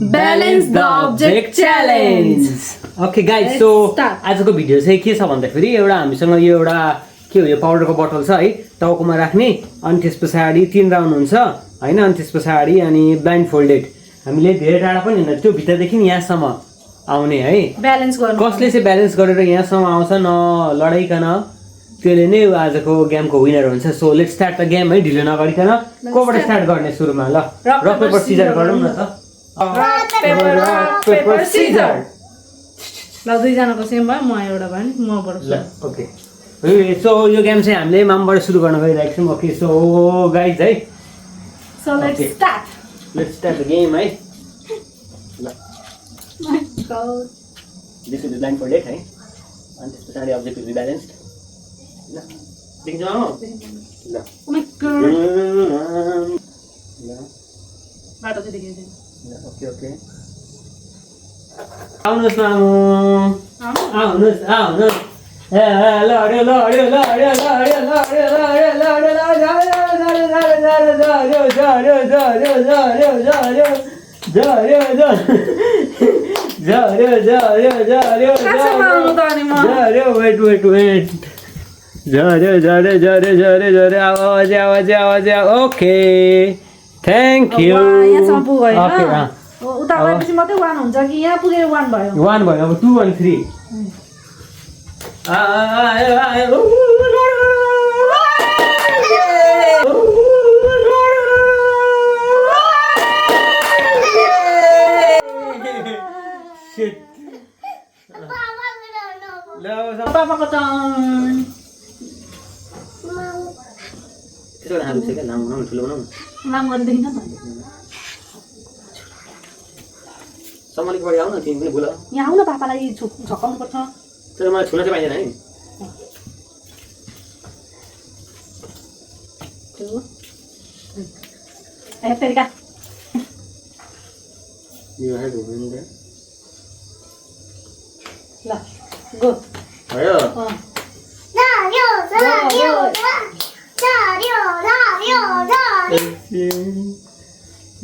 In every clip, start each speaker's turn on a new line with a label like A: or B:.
A: Balance the object challenge.
B: Okay guys, so आजको video चाहिँ के छ भन्दाखेरि एउटा हामीसँग यो एउटा के हो यो पाउडरको बोतल छ है टाउकोमा राख्ने अनि त्यसपछि 3 राउन्ड हुन्छ हैन अनि त्यसपछि अनि ब्लाइन्ड फोल्डेड हामीले धेरै टाढा पनि हैन त्यो भित्रदेखि यहाँसम्म आउने है
A: ब्यालेन्स गर्नु
B: कसले चाहिँ ब्यालेन्स गरेर यहाँसम्म आउँछ न लडाइकन त्यसले नै आजको गेमको विनर हुन्छ so let's start the game है ढिलो नगरिकन कोबाट स्टार्ट गर्ने सुरुमा ल रक पेपर सिजर गरौँ न त
A: rock paper scissor ल दुई जनाको सेम भयो म एउटा भयो नि मबाट
B: ल ओके सो यो गेम चाहिँ हामीले मामबाट सुरु गर्न गइरहेको छौँ ओके सो गाइज है
A: so let's start
B: the game है ल
A: my god
B: this is blind folded है अनि त्यसपछि अब्जेक्ट विल बी ब्यालेन्स्ड ल देखिन्छ हो ल
A: oh my god
B: ल
A: बाटो चाहिँ देखिन्छ
B: ओके ओके आउनुहोस् न आउनुहोस् आउनुहोस् ल अड्यो ल अड्यो ल अड्यो ल अड्यो ल अड्यो ल अड्यो ल अड्यो ल ओके थ्याङ्क यू
A: यहाँसम्म पुग्यो उता गएपछि मात्रै 1 हुन्छ कि यहाँ पुगेर 1 भयो
B: 1 भयो अब 2 अनि 3
A: पापाको टर्न
B: त्यसो हाल्नु छ के लामो बनाउनु ठुलो बनाउनु
A: नाम गर्दैन त
B: समलिक बढी आउन तिमी पनि बोल
A: यहाँ आउन पापालाई झकाउनु पर्छ
B: तर मलाई छुन चाहिँ पाइदैन है
A: ए तरिका
B: यो है घुम्नु
A: ल गो
B: भयो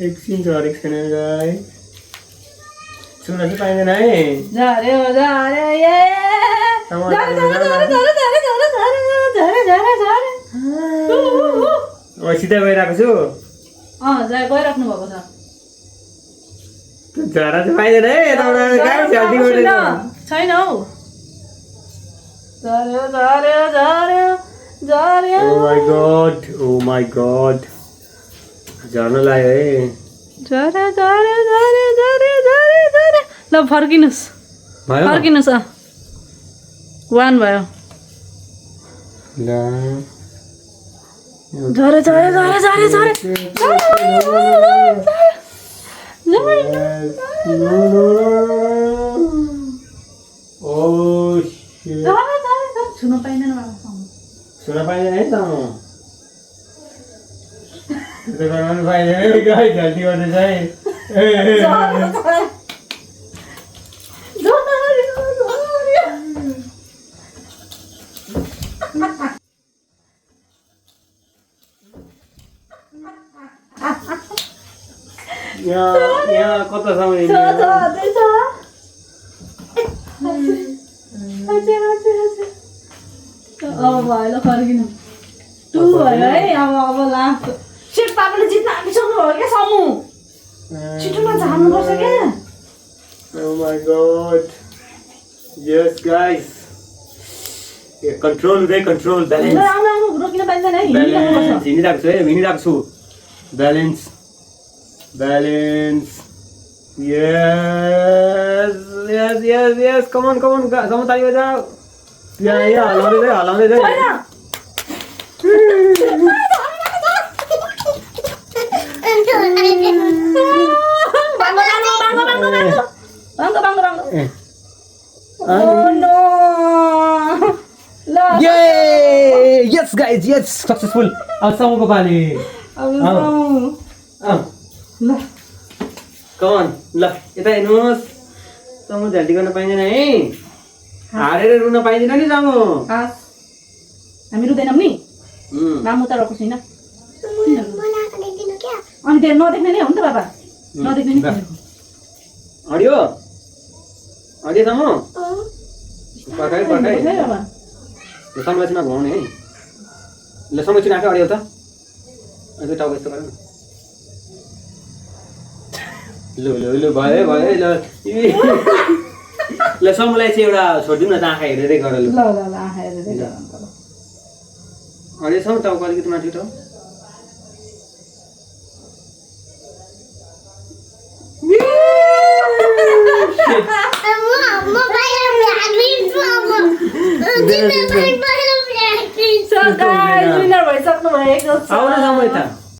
B: एकछिन झरेको छैन गाइस छुन चाहिँ पाइँदैन है
A: झर्यो झर्यो ए
B: सिधै गइरहेको छु
A: गइराख्नु भएको छ
B: झरा चाहिँ पाइँदैन है
A: छैन हौ झर्यो झर्यो झर्यो झर्यो
B: ओ माई गॉड झर्न लाग्यो है
A: झर्यो झर्यो झर्यो झर्यो झर्यो झर्यो ल फर्किनुहोस् फर्किनुहोस् 1 भयो झर्यो झर्यो झर्यो झर्यो झर्यो छुन पाइँदैन
B: छुन पाइँदैन है त त्यो गर्न पाइँदैन है गाई झल्टी गर्दैछ है यहाँ कतासम्म
A: अब भयो ल फर्किनु 2 भयो है अब लास्ट सेट पापाले जित्न आँटिसक्नु भयो क्या समू छिटोमा झार्नुपर्छ क्या
B: Oh my god. Yes guys. Control balance.
A: आउनु रोकिन पाइँदैन है
B: हिँडिरहेको छु है हिँडिरहेको छु balance yes come on सम्म ताली बजाऊ यहाँ हलाउँदै जाऊ Yes guys, yes successful. अब समूहको पाली
A: ल
B: come on ल यता हेर्नुहोस् समूह झल्टी गर्न पाइँदैन है हारेर रुन पाइँदैन नि समूह
A: हामी रुँदैनौँ नि मामु त रोको छैन अनि त्यो नदेख्ने नै हो नि त बाबा नदेख्ने नि
B: अडियो अडियोसम्म पकाइ पकाइ ल संरचना घुमाउने है ल संरचना आफै अडियो त अझै टाउको यस्तो गर न ल भयो ल ल समूलाई चाहिँ एउटा छोडिदिउँ न त आँखा हेरेरै गर ल
A: आँखा हेरेरै गर
B: अडियोसम्म टाउको अलिकति माथि उठाऊ
A: भइसक्नु भएको छ
B: आउन समय त